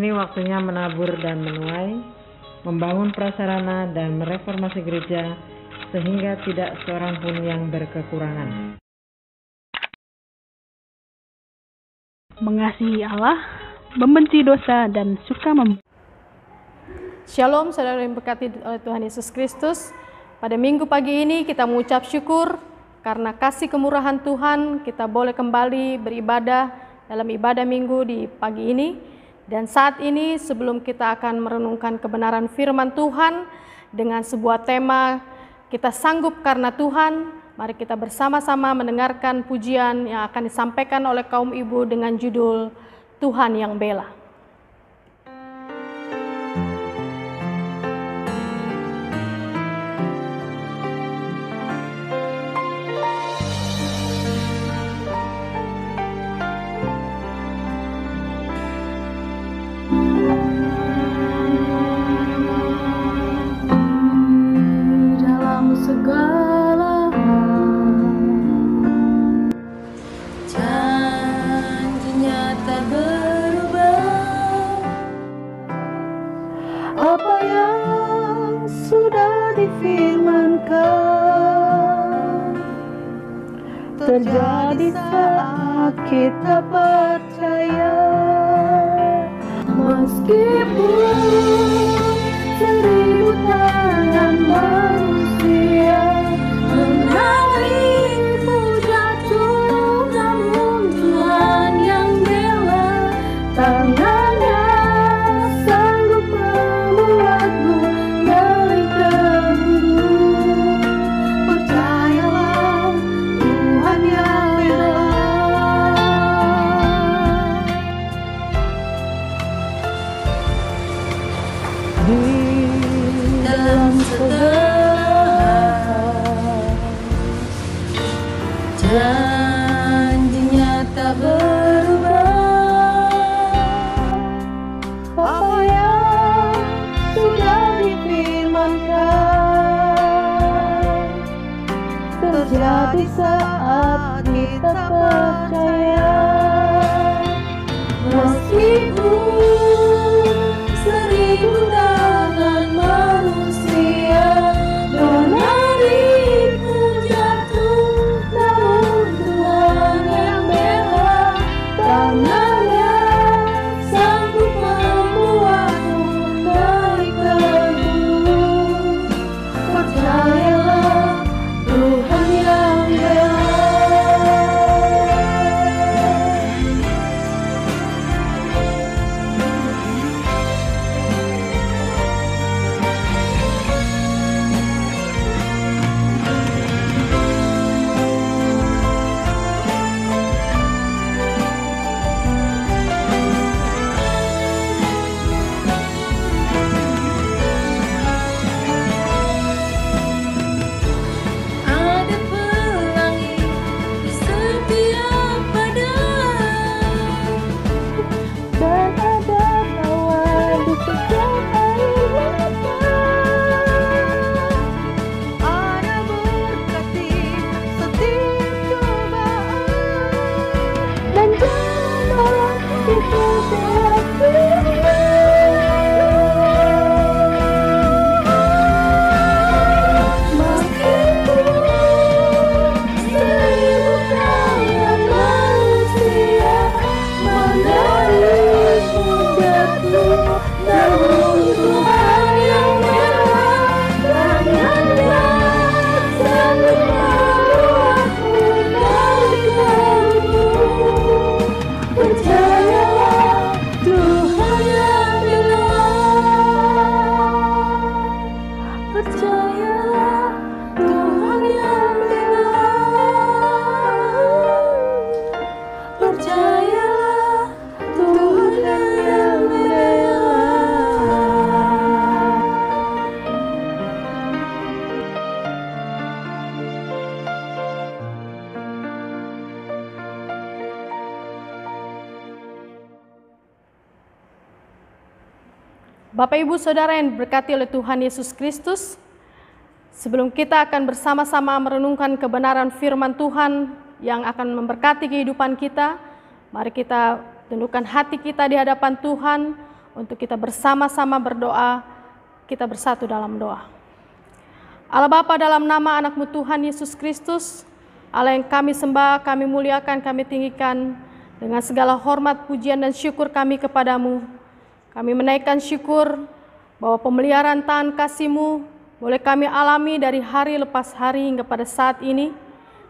Kini waktunya menabur dan menuai, membangun prasarana dan mereformasi gereja sehingga tidak seorang pun yang berkekurangan. Mengasihi Allah, membenci dosa, dan suka membantu. Shalom saudara yang berkati oleh Tuhan Yesus Kristus. Pada minggu pagi ini kita mengucap syukur karena kasih kemurahan Tuhan kita boleh kembali beribadah dalam ibadah minggu di pagi ini. Dan saat ini sebelum kita akan merenungkan kebenaran firman Tuhan dengan sebuah tema kita sanggup karena Tuhan, mari kita bersama-sama mendengarkan pujian yang akan disampaikan oleh kaum ibu dengan judul Tuhan yang Bela. Segala janjinya tak berubah, apa yang sudah difirmankan terjadi saat kita percaya. Meskipun seribu tangan manusia menarik jatuh, namun Tuhan yang bela. Tangannya sanggup membuatmu dari keburukan. Percayalah, Tuhan yang bela. Dalam segala janjinya tak berubah, apa yang sudah difirmankan terjadi saat kita percaya. Meskipun seribu tangan manusia menarikmu jatuh, namun Tuhan yang bela. Tangannya sanggup membuatmu dari keburukan. Percayalah, Tuhan yang bela. Ada pelangi di setiap padang, dan ada tawa di setiap air mata. Ada berkat di setiap cobaan, dan jalan di setiap dunia. Percayalah, Tuhan yang bela. Percayalah, Tuhan yang bela. Percayalah, Tuhan yang bela. Bapak Ibu Saudara yang diberkati oleh Tuhan Yesus Kristus, sebelum kita akan bersama-sama merenungkan kebenaran firman Tuhan yang akan memberkati kehidupan kita, mari kita tundukkan hati kita di hadapan Tuhan untuk kita bersama-sama berdoa, kita bersatu dalam doa. Allah Bapa, dalam nama anak-Mu Tuhan Yesus Kristus, Allah yang kami sembah, kami muliakan, kami tinggikan, dengan segala hormat, pujian, dan syukur kami kepadamu. Kami menaikkan syukur bahwa pemeliharaan tangan kasih-Mu boleh kami alami dari hari lepas hari hingga pada saat ini.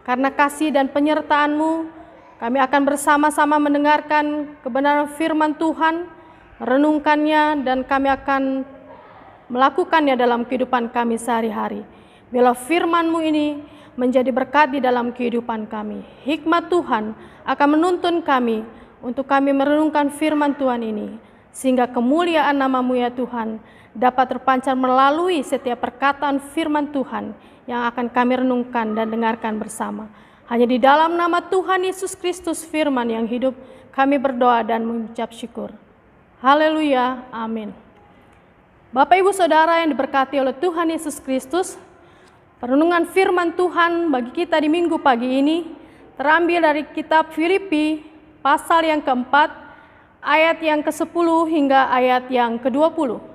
Karena kasih dan penyertaan-Mu, kami akan bersama-sama mendengarkan kebenaran firman Tuhan, merenungkannya, dan kami akan melakukannya dalam kehidupan kami sehari-hari. Biarlah firman-Mu ini menjadi berkat di dalam kehidupan kami. Hikmat Tuhan akan menuntun kami untuk kami merenungkan firman Tuhan ini, sehingga kemuliaan nama-Mu ya Tuhan dapat terpancar melalui setiap perkataan firman Tuhan yang akan kami renungkan dan dengarkan bersama. Hanya di dalam nama Tuhan Yesus Kristus firman yang hidup, kami berdoa dan mengucap syukur. Haleluya, amin. Bapak Ibu Saudara yang diberkati oleh Tuhan Yesus Kristus, perenungan firman Tuhan bagi kita di minggu pagi ini terambil dari kitab Filipi pasal yang keempat, ayat yang ke-10 hingga ayat yang ke-20.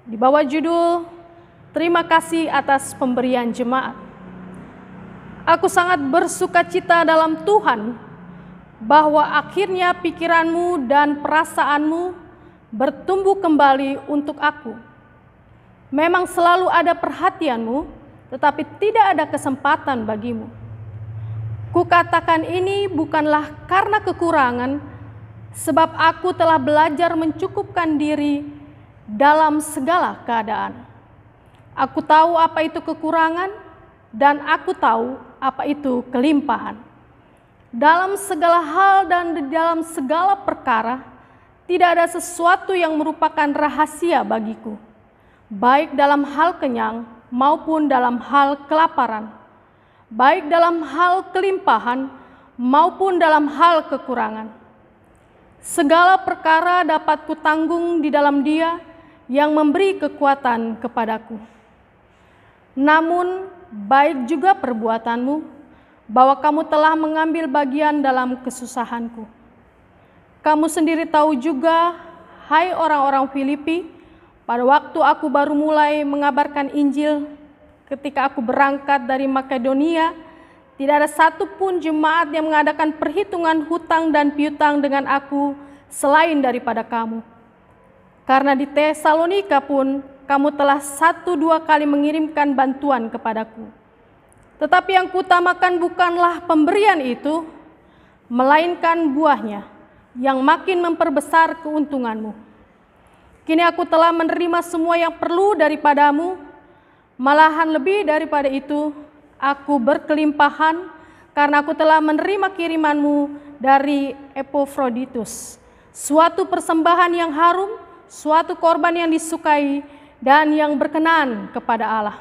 Di bawah judul, Terima kasih atas pemberian jemaat. Aku sangat bersukacita dalam Tuhan bahwa akhirnya pikiranmu dan perasaanmu bertumbuh kembali untuk aku. Memang selalu ada perhatianmu, tetapi tidak ada kesempatan bagimu. Kukatakan ini bukanlah karena kekurangan, sebab aku telah belajar mencukupkan diri dalam segala keadaan. Aku tahu apa itu kekurangan, dan aku tahu apa itu kelimpahan. Dalam segala hal dan di dalam segala perkara, tidak ada sesuatu yang merupakan rahasia bagiku, baik dalam hal kenyang maupun dalam hal kelaparan, baik dalam hal kelimpahan maupun dalam hal kekurangan. Segala perkara dapat kutanggung di dalam Dia yang memberi kekuatan kepadaku. Namun baik juga perbuatanmu, bahwa kamu telah mengambil bagian dalam kesusahanku. Kamu sendiri tahu juga, hai orang-orang Filipi, pada waktu aku baru mulai mengabarkan Injil, ketika aku berangkat dari Makedonia, tidak ada satupun jemaat yang mengadakan perhitungan hutang dan piutang dengan aku selain daripada kamu. Karena di Tesalonika pun kamu telah 1-2 kali mengirimkan bantuan kepadaku. Tetapi yang kutamakan bukanlah pemberian itu, melainkan buahnya yang makin memperbesar keuntunganmu. Kini aku telah menerima semua yang perlu daripadamu, malahan lebih daripada itu, aku berkelimpahan karena aku telah menerima kirimanmu dari Epafroditus, suatu persembahan yang harum, suatu korban yang disukai dan yang berkenan kepada Allah.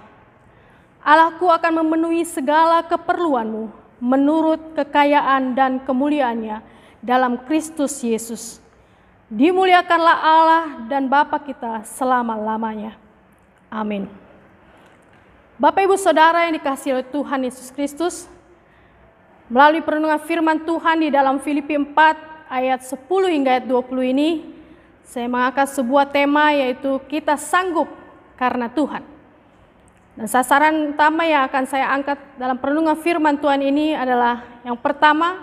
Allahku akan memenuhi segala keperluanmu menurut kekayaan dan kemuliaannya dalam Kristus Yesus. Dimuliakanlah Allah dan Bapa kita selama-lamanya. Amin. Bapak Ibu Saudara yang dikasihi oleh Tuhan Yesus Kristus, melalui perenungan firman Tuhan di dalam Filipi 4 ayat 10 hingga ayat 20 ini, saya mengangkat sebuah tema, yaitu kita sanggup karena Tuhan. Dan sasaran utama yang akan saya angkat dalam perenungan firman Tuhan ini adalah yang pertama,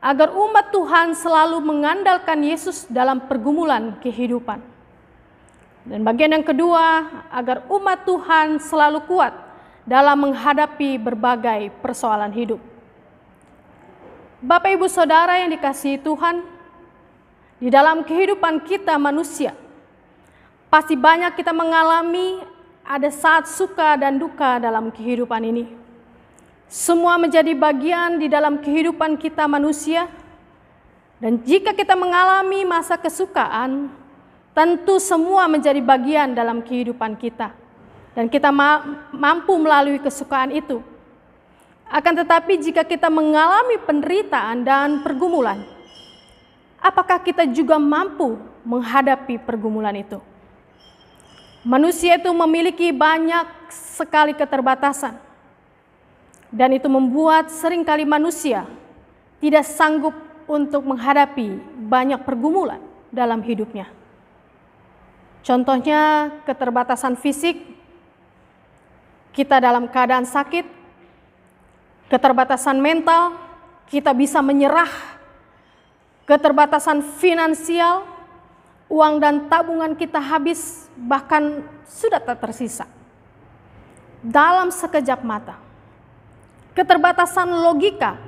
agar umat Tuhan selalu mengandalkan Yesus dalam pergumulan kehidupan. Dan bagian yang kedua, agar umat Tuhan selalu kuat dalam menghadapi berbagai persoalan hidup. Bapak Ibu Saudara yang dikasihi Tuhan, di dalam kehidupan kita manusia, pasti banyak kita mengalami ada saat suka dan duka dalam kehidupan ini. Semua menjadi bagian di dalam kehidupan kita manusia. Dan jika kita mengalami masa kesukaan, tentu semua menjadi bagian dalam kehidupan kita. Dan kita mampu melalui kesukaan itu. Akan tetapi jika kita mengalami penderitaan dan pergumulan, apakah kita juga mampu menghadapi pergumulan itu? Manusia itu memiliki banyak sekali keterbatasan. Dan itu membuat seringkali manusia tidak sanggup untuk menghadapi banyak pergumulan dalam hidupnya. Contohnya keterbatasan fisik, kita dalam keadaan sakit, keterbatasan mental, kita bisa menyerah, keterbatasan finansial, uang dan tabungan kita habis, bahkan sudah tak tersisa. Dalam sekejap mata. Keterbatasan logika,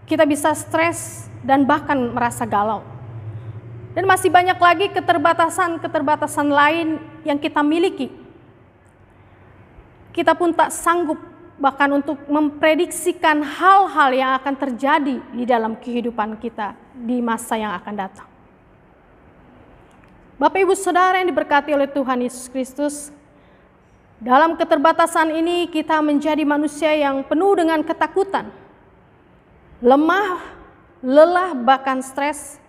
kita bisa stres dan bahkan merasa galau. Dan masih banyak lagi keterbatasan-keterbatasan lain yang kita miliki. Kita pun tak sanggup bahkan untuk memprediksikan hal-hal yang akan terjadi di dalam kehidupan kita di masa yang akan datang. Bapak Ibu Saudara yang diberkati oleh Tuhan Yesus Kristus, dalam keterbatasan ini kita menjadi manusia yang penuh dengan ketakutan, lemah, lelah, bahkan stres.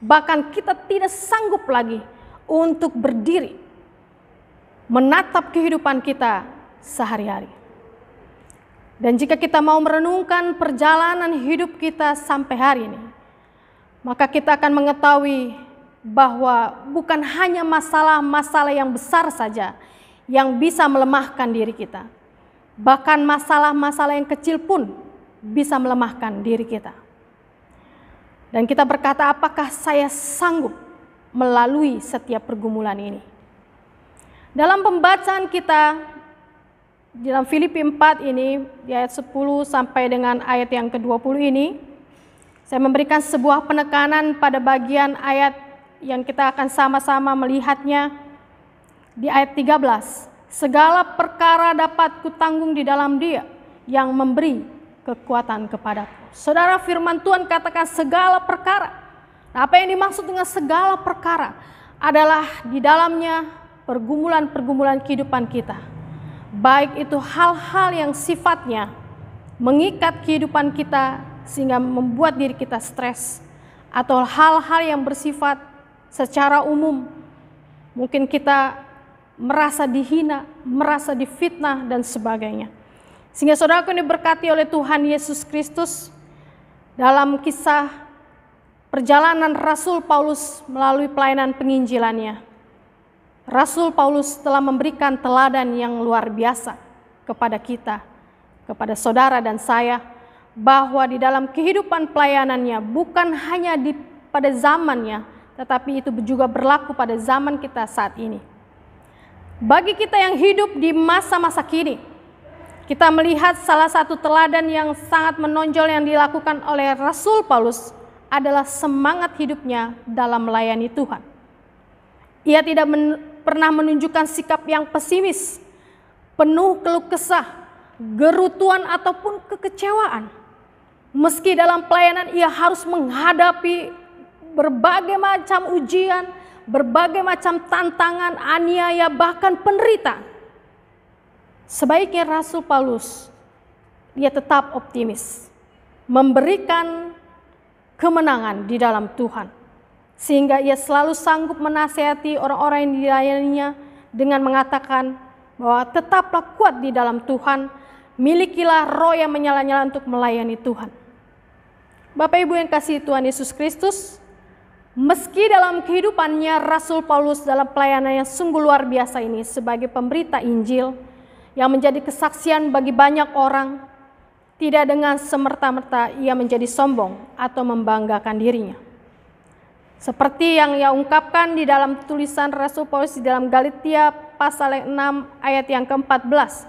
Bahkan kita tidak sanggup lagi untuk berdiri, menatap kehidupan kita sehari-hari. Dan jika kita mau merenungkan perjalanan hidup kita sampai hari ini, maka kita akan mengetahui bahwa bukan hanya masalah-masalah yang besar saja yang bisa melemahkan diri kita. Bahkan masalah-masalah yang kecil pun bisa melemahkan diri kita. Dan kita berkata, apakah saya sanggup melalui setiap pergumulan ini? Dalam pembacaan kita dalam Filipi 4 ini, di ayat 10 sampai dengan ayat yang ke-20 ini, saya memberikan sebuah penekanan pada bagian ayat yang kita akan sama-sama melihatnya di ayat 13. Segala perkara dapat kutanggung di dalam Dia yang memberi kekuatan kepadaku. Saudara, firman Tuhan katakan segala perkara. Nah, apa yang dimaksud dengan segala perkara? Adalah di dalamnya pergumulan-pergumulan kehidupan kita. Baik itu hal-hal yang sifatnya mengikat kehidupan kita sehingga membuat diri kita stres. Atau hal-hal yang bersifat secara umum. Mungkin kita merasa dihina, merasa difitnah dan sebagainya. Sehingga saudaraku yang diberkati oleh Tuhan Yesus Kristus, dalam kisah perjalanan Rasul Paulus melalui pelayanan penginjilannya, Rasul Paulus telah memberikan teladan yang luar biasa kepada kita, kepada saudara dan saya, bahwa di dalam kehidupan pelayanannya bukan hanya pada zamannya, tetapi itu juga berlaku pada zaman kita saat ini. Bagi kita yang hidup di masa-masa kini, kita melihat salah satu teladan yang sangat menonjol yang dilakukan oleh Rasul Paulus adalah semangat hidupnya dalam melayani Tuhan. Ia tidak pernah menunjukkan sikap yang pesimis, penuh keluh kesah, gerutuan ataupun kekecewaan. Meski dalam pelayanan ia harus menghadapi berbagai macam ujian, berbagai macam tantangan, aniaya, bahkan penderitaan. Sebaiknya Rasul Paulus, dia tetap optimis, memberikan kemenangan di dalam Tuhan. Sehingga ia selalu sanggup menasihati orang-orang yang dilayaninya dengan mengatakan bahwa tetaplah kuat di dalam Tuhan, milikilah roh yang menyala-nyala untuk melayani Tuhan. Bapak Ibu yang kasih Tuhan Yesus Kristus, meski dalam kehidupannya Rasul Paulus dalam pelayanan yang sungguh luar biasa ini sebagai pemberita Injil, yang menjadi kesaksian bagi banyak orang, tidak dengan semerta-merta ia menjadi sombong atau membanggakan dirinya. Seperti yang ia ungkapkan di dalam tulisan Rasul Paulus di dalam Galatia pasal 6 ayat yang ke-14.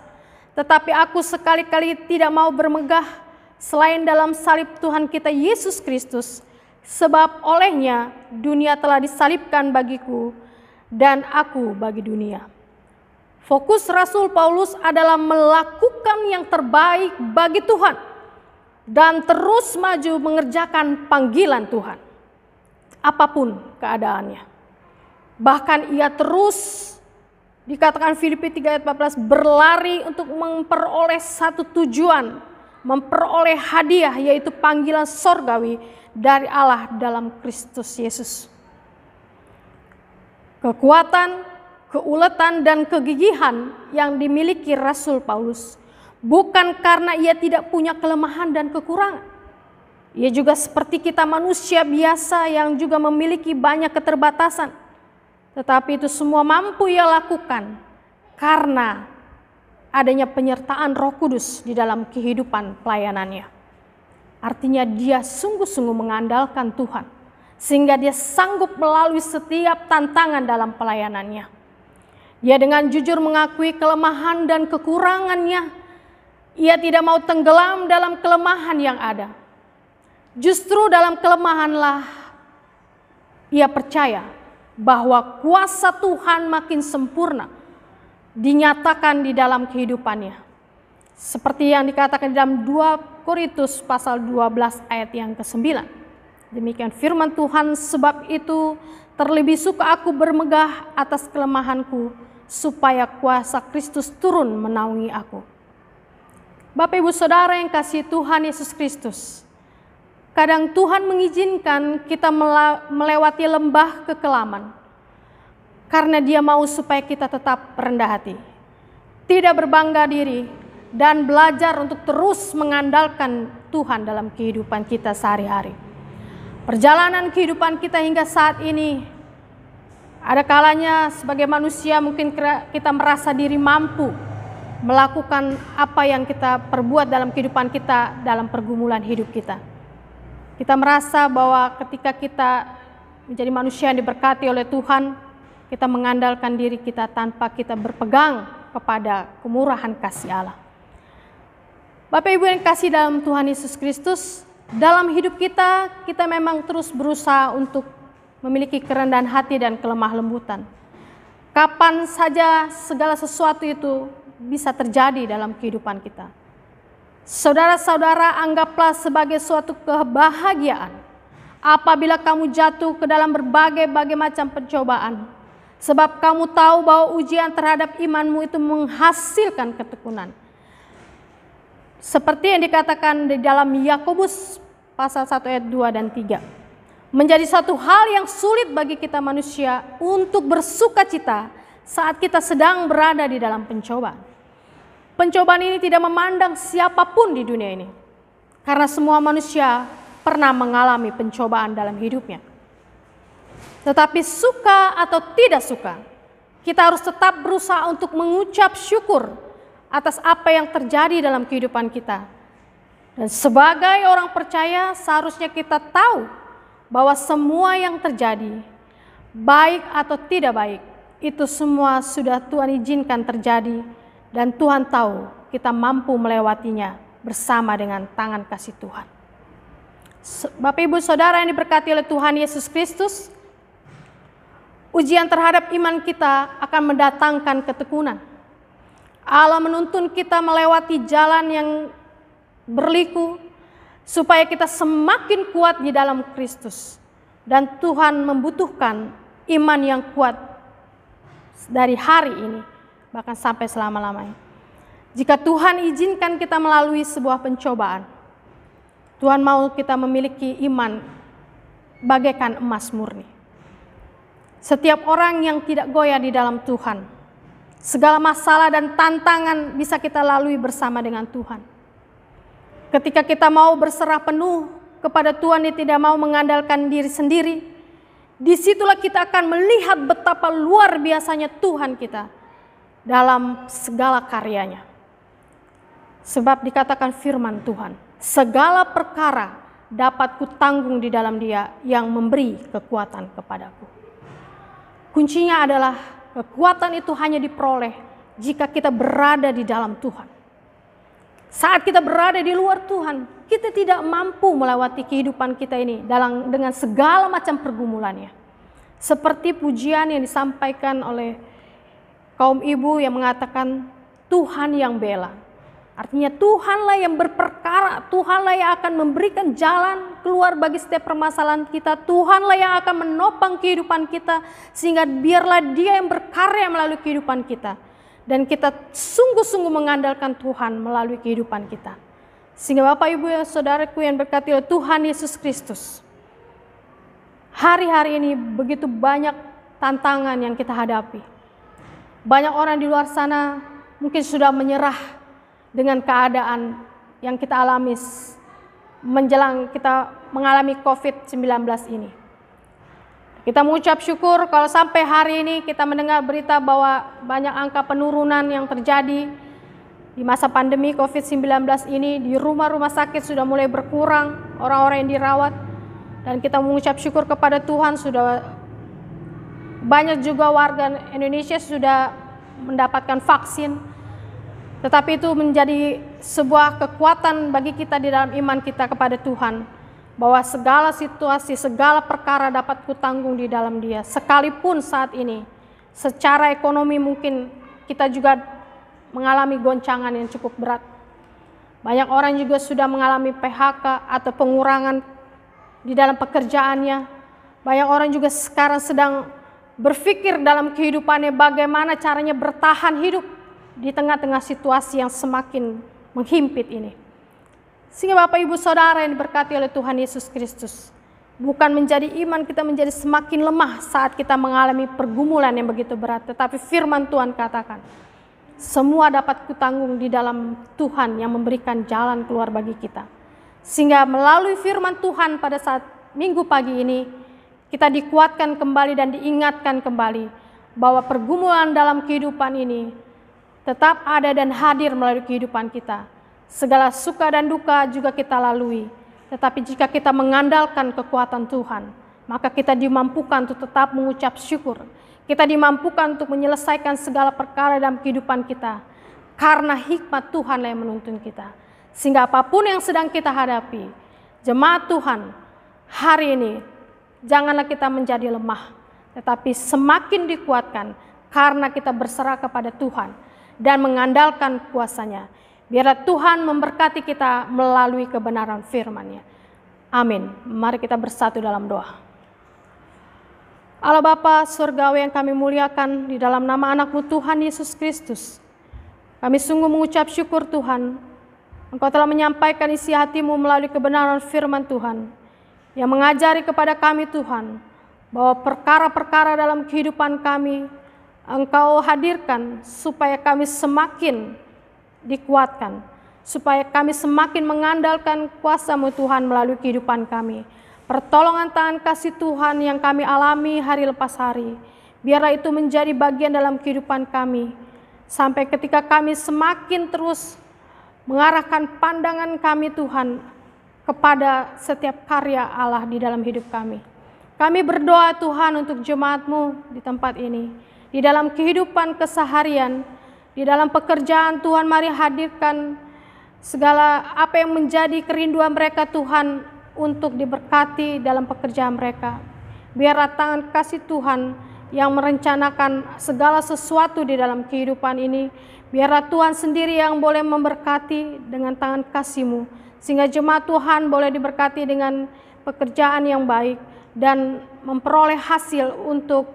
Tetapi aku sekali-kali tidak mau bermegah selain dalam salib Tuhan kita Yesus Kristus, sebab olehnya dunia telah disalibkan bagiku dan aku bagi dunia. Fokus Rasul Paulus adalah melakukan yang terbaik bagi Tuhan dan terus maju mengerjakan panggilan Tuhan, apapun keadaannya. Bahkan ia terus, dikatakan Filipi 3 ayat 14, berlari untuk memperoleh satu tujuan, memperoleh hadiah, yaitu panggilan sorgawi dari Allah dalam Kristus Yesus. Kekuatan, keuletan dan kegigihan yang dimiliki Rasul Paulus bukan karena ia tidak punya kelemahan dan kekurangan. Ia juga seperti kita manusia biasa yang juga memiliki banyak keterbatasan. Tetapi itu semua mampu ia lakukan karena adanya penyertaan Roh Kudus di dalam kehidupan pelayanannya. Artinya dia sungguh-sungguh mengandalkan Tuhan, sehingga dia sanggup melalui setiap tantangan dalam pelayanannya. Dia dengan jujur mengakui kelemahan dan kekurangannya. Ia tidak mau tenggelam dalam kelemahan yang ada. Justru dalam kelemahanlah ia percaya bahwa kuasa Tuhan makin sempurna dinyatakan di dalam kehidupannya. Seperti yang dikatakan di dalam 2 Korintus pasal 12 ayat yang ke-9. Demikian firman Tuhan, sebab itu terlebih suka aku bermegah atas kelemahanku, supaya kuasa Kristus turun menaungi aku. Bapak Ibu Saudara yang kasih Tuhan Yesus Kristus, kadang Tuhan mengizinkan kita melewati lembah kekelaman, karena Dia mau supaya kita tetap rendah hati, tidak berbangga diri, dan belajar untuk terus mengandalkan Tuhan dalam kehidupan kita sehari-hari. Perjalanan kehidupan kita hingga saat ini, ada kalanya sebagai manusia mungkin kita merasa diri mampu melakukan apa yang kita perbuat dalam kehidupan kita, dalam pergumulan hidup kita. Kita merasa bahwa ketika kita menjadi manusia yang diberkati oleh Tuhan, kita mengandalkan diri kita tanpa kita berpegang kepada kemurahan kasih Allah. Bapak Ibu yang kasih dalam Tuhan Yesus Kristus, dalam hidup kita memang terus berusaha untuk memiliki kerendahan hati dan kelemah lembutan. Kapan saja segala sesuatu itu bisa terjadi dalam kehidupan kita. Saudara-saudara, anggaplah sebagai suatu kebahagiaan apabila kamu jatuh ke dalam berbagai macam pencobaan. Sebab kamu tahu bahwa ujian terhadap imanmu itu menghasilkan ketekunan. Seperti yang dikatakan di dalam Yakobus pasal 1 ayat 2 dan 3. Menjadi satu hal yang sulit bagi kita manusia untuk bersukacita saat kita sedang berada di dalam pencobaan. Pencobaan ini tidak memandang siapapun di dunia ini, karena semua manusia pernah mengalami pencobaan dalam hidupnya. Tetapi suka atau tidak suka, kita harus tetap berusaha untuk mengucap syukur atas apa yang terjadi dalam kehidupan kita. Dan sebagai orang percaya, seharusnya kita tahu bahwa semua yang terjadi, baik atau tidak baik, itu semua sudah Tuhan izinkan terjadi, dan Tuhan tahu kita mampu melewatinya bersama dengan tangan kasih Tuhan. Bapak Ibu Saudara yang diberkati oleh Tuhan Yesus Kristus, ujian terhadap iman kita akan mendatangkan ketekunan. Allah menuntun kita melewati jalan yang berliku supaya kita semakin kuat di dalam Kristus. Dan Tuhan membutuhkan iman yang kuat dari hari ini, bahkan sampai selama-lamanya. Jika Tuhan izinkan kita melalui sebuah pencobaan, Tuhan mau kita memiliki iman bagaikan emas murni. Setiap orang yang tidak goyah di dalam Tuhan, segala masalah dan tantangan bisa kita lalui bersama dengan Tuhan. Ketika kita mau berserah penuh kepada Tuhan, dia tidak mau mengandalkan diri sendiri, disitulah kita akan melihat betapa luar biasanya Tuhan kita dalam segala karyanya. Sebab dikatakan firman Tuhan, segala perkara dapat kutanggung di dalam Dia yang memberi kekuatan kepadaku. Kuncinya adalah kekuatan itu hanya diperoleh jika kita berada di dalam Tuhan. Saat kita berada di luar Tuhan, kita tidak mampu melewati kehidupan kita ini dengan segala macam pergumulannya. Seperti pujian yang disampaikan oleh kaum ibu yang mengatakan Tuhan yang bela. Artinya Tuhanlah yang berperkara, Tuhanlah yang akan memberikan jalan keluar bagi setiap permasalahan kita. Tuhanlah yang akan menopang kehidupan kita, sehingga biarlah Dia yang berkarya melalui kehidupan kita. Dan kita sungguh-sungguh mengandalkan Tuhan melalui kehidupan kita. Sehingga Bapak Ibu ya saudaraku yang berkati oleh Tuhan Yesus Kristus, hari-hari ini begitu banyak tantangan yang kita hadapi. Banyak orang di luar sana mungkin sudah menyerah dengan keadaan yang kita alami menjelang kita mengalami COVID-19 ini. Kita mengucap syukur kalau sampai hari ini kita mendengar berita bahwa banyak angka penurunan yang terjadi di masa pandemi COVID-19 ini. Di rumah-rumah sakit sudah mulai berkurang orang-orang yang dirawat. Dan kita mengucap syukur kepada Tuhan, sudah banyak juga warga Indonesia sudah mendapatkan vaksin. Tetapi itu menjadi sebuah kekuatan bagi kita di dalam iman kita kepada Tuhan, bahwa segala situasi, segala perkara dapat kutanggung di dalam Dia. Sekalipun saat ini secara ekonomi mungkin kita juga mengalami goncangan yang cukup berat. Banyak orang juga sudah mengalami PHK atau pengurangan di dalam pekerjaannya. Banyak orang juga sekarang sedang berpikir dalam kehidupannya bagaimana caranya bertahan hidup di tengah-tengah situasi yang semakin menghimpit ini. Sehingga Bapak Ibu Saudara yang diberkati oleh Tuhan Yesus Kristus, bukan menjadi iman kita menjadi semakin lemah saat kita mengalami pergumulan yang begitu berat, tetapi firman Tuhan katakan, semua dapat kutanggung di dalam Tuhan yang memberikan jalan keluar bagi kita. Sehingga melalui firman Tuhan pada saat minggu pagi ini, kita dikuatkan kembali dan diingatkan kembali bahwa pergumulan dalam kehidupan ini tetap ada dan hadir melalui kehidupan kita. Segala suka dan duka juga kita lalui. Tetapi jika kita mengandalkan kekuatan Tuhan, maka kita dimampukan untuk tetap mengucap syukur. Kita dimampukan untuk menyelesaikan segala perkara dalam kehidupan kita. Karena hikmat Tuhan yang menuntun kita. Sehingga apapun yang sedang kita hadapi, jemaat Tuhan, hari ini janganlah kita menjadi lemah. Tetapi semakin dikuatkan karena kita berserah kepada Tuhan dan mengandalkan kuasa-Nya. Biarlah Tuhan memberkati kita melalui kebenaran firman-Nya. Amin. Mari kita bersatu dalam doa. Allah Bapa Surgawi yang kami muliakan, di dalam nama anak-Mu Tuhan Yesus Kristus, kami sungguh mengucap syukur Tuhan. Engkau telah menyampaikan isi hati-Mu melalui kebenaran firman Tuhan, yang mengajari kepada kami Tuhan, bahwa perkara-perkara dalam kehidupan kami Engkau hadirkan supaya kami semakin dikuatkan, supaya kami semakin mengandalkan kuasa-Mu Tuhan melalui kehidupan kami. Pertolongan tangan kasih Tuhan yang kami alami hari lepas hari, biarlah itu menjadi bagian dalam kehidupan kami, sampai ketika kami semakin terus mengarahkan pandangan kami Tuhan kepada setiap karya Allah di dalam hidup kami. Kami berdoa Tuhan untuk jemaat-Mu di tempat ini, di dalam kehidupan keseharian, di dalam pekerjaan Tuhan, mari hadirkan segala apa yang menjadi kerinduan mereka Tuhan untuk diberkati dalam pekerjaan mereka. Biarlah tangan kasih Tuhan yang merencanakan segala sesuatu di dalam kehidupan ini, biarlah Tuhan sendiri yang boleh memberkati dengan tangan kasih-Mu, sehingga jemaat Tuhan boleh diberkati dengan pekerjaan yang baik dan memperoleh hasil untuk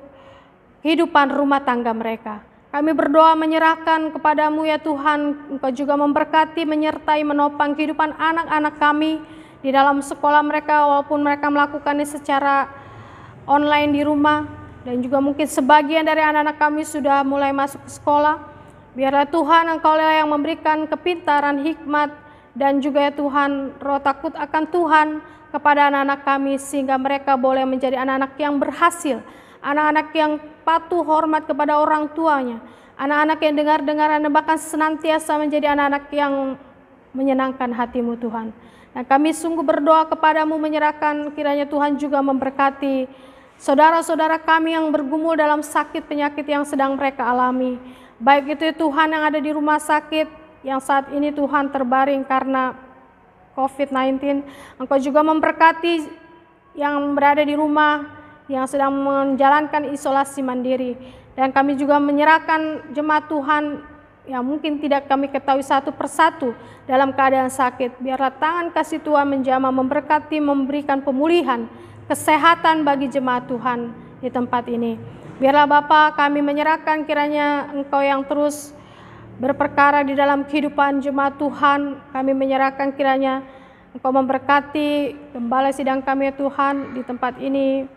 kehidupan rumah tangga mereka. Kami berdoa menyerahkan kepada-Mu ya Tuhan, Engkau juga memberkati, menyertai, menopang kehidupan anak-anak kami di dalam sekolah mereka, walaupun mereka melakukannya secara online di rumah, dan juga mungkin sebagian dari anak-anak kami sudah mulai masuk ke sekolah. Biarlah Tuhan Engkau yang memberikan kepintaran, hikmat, dan juga ya Tuhan roh takut akan Tuhan kepada anak-anak kami, sehingga mereka boleh menjadi anak-anak yang berhasil, anak-anak yang patuh hormat kepada orang tuanya, anak-anak yang dengar-dengar dan bahkan senantiasa menjadi anak-anak yang menyenangkan hati-Mu Tuhan. Dan kami sungguh berdoa kepada-Mu, menyerahkan kiranya Tuhan juga memberkati saudara-saudara kami yang bergumul dalam sakit penyakit yang sedang mereka alami. Baik itu ya Tuhan yang ada di rumah sakit, yang saat ini Tuhan terbaring karena COVID-19. Engkau juga memberkati yang berada di rumah, yang sedang menjalankan isolasi mandiri. Dan kami juga menyerahkan jemaat Tuhan yang mungkin tidak kami ketahui satu persatu dalam keadaan sakit. Biarlah tangan kasih Tuhan menjamah, memberkati, memberikan pemulihan, kesehatan bagi jemaat Tuhan di tempat ini. Biarlah Bapa, kami menyerahkan kiranya Engkau yang terus berperkara di dalam kehidupan jemaat Tuhan. Kami menyerahkan kiranya Engkau memberkati gembala sidang kami ya Tuhan di tempat ini,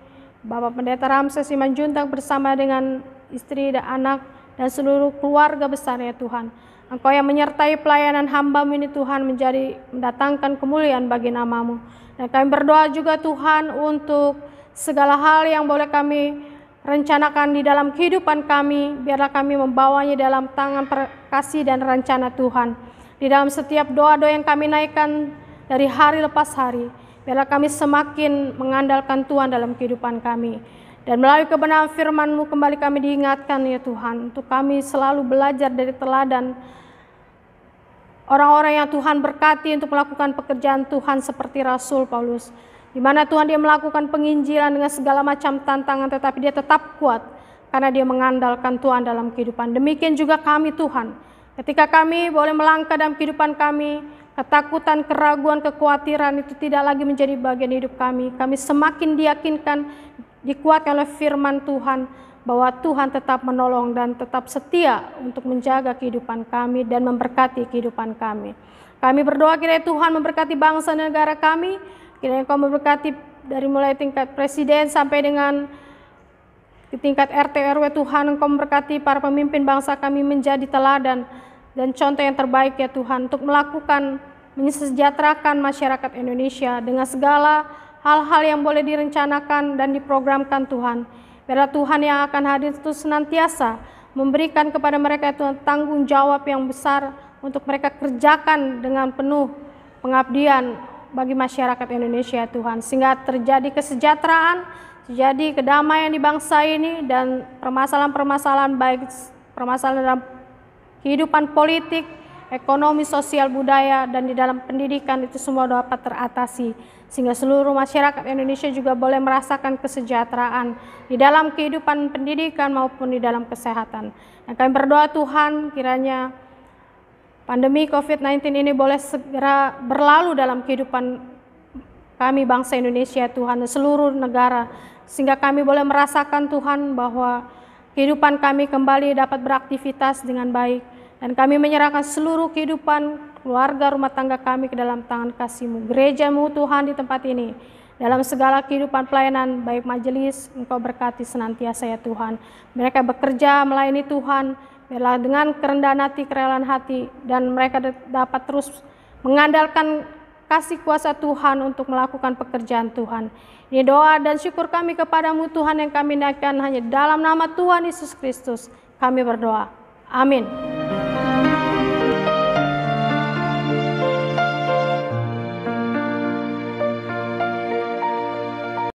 Bapak Pendeta Ramses Simanjuntak bersama dengan istri dan anak dan seluruh keluarga besar ya Tuhan. Engkau yang menyertai pelayanan hamba-Mu ini Tuhan, mendatangkan kemuliaan bagi nama-Mu. Dan kami berdoa juga Tuhan untuk segala hal yang boleh kami rencanakan di dalam kehidupan kami, biarlah kami membawanya dalam tangan kasih dan rencana Tuhan. Di dalam setiap doa-doa yang kami naikkan dari hari lepas hari, biarlah kami semakin mengandalkan Tuhan dalam kehidupan kami. Dan melalui kebenaran firman-Mu kembali kami diingatkan ya Tuhan, untuk kami selalu belajar dari teladan orang-orang yang Tuhan berkati untuk melakukan pekerjaan Tuhan seperti Rasul Paulus. Di mana Tuhan dia melakukan penginjilan dengan segala macam tantangan, tetapi dia tetap kuat karena dia mengandalkan Tuhan dalam kehidupan. Demikian juga kami Tuhan, ketika kami boleh melangkah dalam kehidupan kami, ketakutan, keraguan, kekhawatiran itu tidak lagi menjadi bagian hidup kami. Kami semakin diyakinkan, dikuatkan oleh firman Tuhan, bahwa Tuhan tetap menolong dan tetap setia untuk menjaga kehidupan kami dan memberkati kehidupan kami. Kami berdoa kiranya Tuhan memberkati bangsa dan negara kami, kiranya Kau memberkati dari mulai tingkat presiden sampai dengan di tingkat RT RW. Tuhan, Engkau memberkati para pemimpin bangsa kami menjadi teladan dan contoh yang terbaik ya Tuhan, untuk melakukan mensejahterakan masyarakat Indonesia dengan segala hal-hal yang boleh direncanakan dan diprogramkan Tuhan. Biarlah Tuhan yang akan hadir itu senantiasa memberikan kepada mereka Tuhan tanggung jawab yang besar untuk mereka kerjakan dengan penuh pengabdian bagi masyarakat Indonesia Tuhan, sehingga terjadi kesejahteraan, terjadi kedamaian di bangsa ini, dan permasalahan-permasalahan baik permasalahan dalam kehidupan politik, ekonomi, sosial, budaya, dan di dalam pendidikan itu semua dapat teratasi, sehingga seluruh masyarakat Indonesia juga boleh merasakan kesejahteraan di dalam kehidupan pendidikan maupun di dalam kesehatan. Dan kami berdoa Tuhan, kiranya pandemi COVID-19 ini boleh segera berlalu dalam kehidupan kami bangsa Indonesia Tuhan, dan seluruh negara, sehingga kami boleh merasakan Tuhan bahwa kehidupan kami kembali dapat beraktivitas dengan baik, dan kami menyerahkan seluruh kehidupan keluarga rumah tangga kami ke dalam tangan kasih-Mu. Gereja-Mu Tuhan di tempat ini, dalam segala kehidupan pelayanan baik majelis, Engkau berkati senantiasa ya Tuhan. Mereka bekerja melayani Tuhan, biarlah dengan kerendahan hati, kerelaan hati, dan mereka dapat terus mengandalkan kasih kuasa Tuhan untuk melakukan pekerjaan Tuhan. Ini doa dan syukur kami kepadamu Tuhan yang kami naikkan hanya dalam nama Tuhan Yesus Kristus. Kami berdoa. Amin.